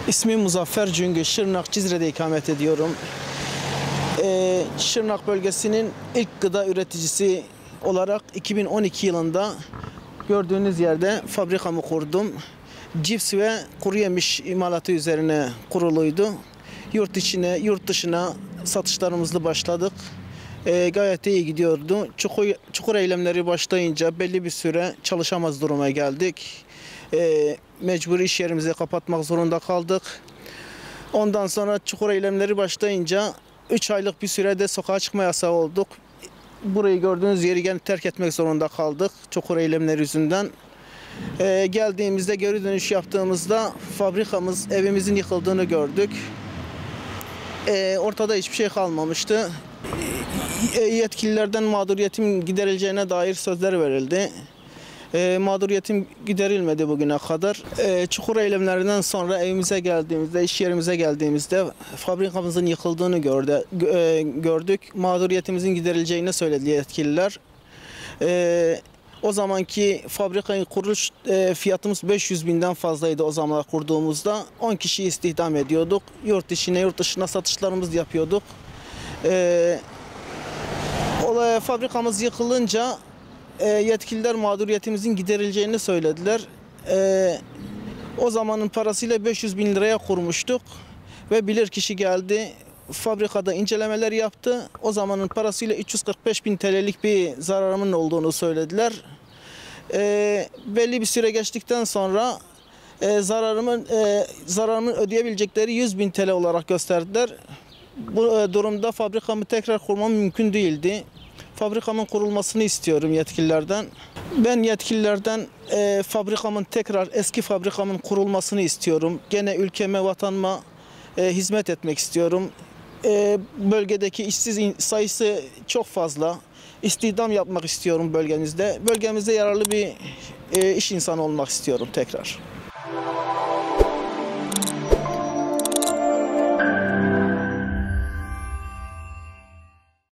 İsmim Muzaffer Cüngü, Şırnak Cizre'de ikamet ediyorum. Şırnak bölgesinin ilk gıda üreticisi olarak 2012 yılında gördüğünüz yerde fabrikamı kurdum. Cips ve kuru yemiş imalatı üzerine kuruluydu. Yurt içine, yurt dışına satışlarımızla başladık. Gayet iyi gidiyordu. Çukur eylemleri başlayınca belli bir süre çalışamaz duruma geldik. Mecburi iş yerimizi kapatmak zorunda kaldık. Ondan sonra çukur eylemleri başlayınca 3 aylık bir sürede sokağa çıkma yasağı olduk. Burayı gördüğünüz yeri gene terk etmek zorunda kaldık çukur eylemleri yüzünden. Geldiğimizde, geri dönüş yaptığımızda fabrikamız, evimizin yıkıldığını gördük. Ortada hiçbir şey kalmamıştı. Yetkililerden mağduriyetim giderileceğine dair sözler verildi. Mağduriyetim giderilmedi bugüne kadar. Çukur eylemlerinden sonra evimize geldiğimizde, iş yerimize geldiğimizde fabrikamızın yıkıldığını gördük. Mağduriyetimizin giderileceğini söyledi yetkililer. O zamanki fabrikanın kuruluş fiyatımız 500.000'den fazlaydı o zamanlar kurduğumuzda. 10 kişi istihdam ediyorduk. Yurt içine, yurt dışına satışlarımızı yapıyorduk. Fabrikamız yıkılınca yetkililer mağduriyetimizin giderileceğini söylediler. O zamanın parasıyla 500.000 liraya kurmuştuk ve bilirkişi geldi, fabrikada incelemeler yaptı. O zamanın parasıyla 345.000 TL'lik bir zararımın olduğunu söylediler. Belli bir süre geçtikten sonra zararımın ödeyebilecekleri 100.000 TL olarak gösterdiler. Bu durumda fabrikamı tekrar kurmam mümkün değildi. Fabrikamın kurulmasını istiyorum yetkililerden. Ben yetkililerden fabrikamın tekrar eski fabrikamın kurulmasını istiyorum. Gene ülkeme, vatanıma hizmet etmek istiyorum. Bölgedeki işsiz sayısı çok fazla. İstihdam yapmak istiyorum bölgemizde. Bölgemize yararlı bir iş insanı olmak istiyorum tekrar.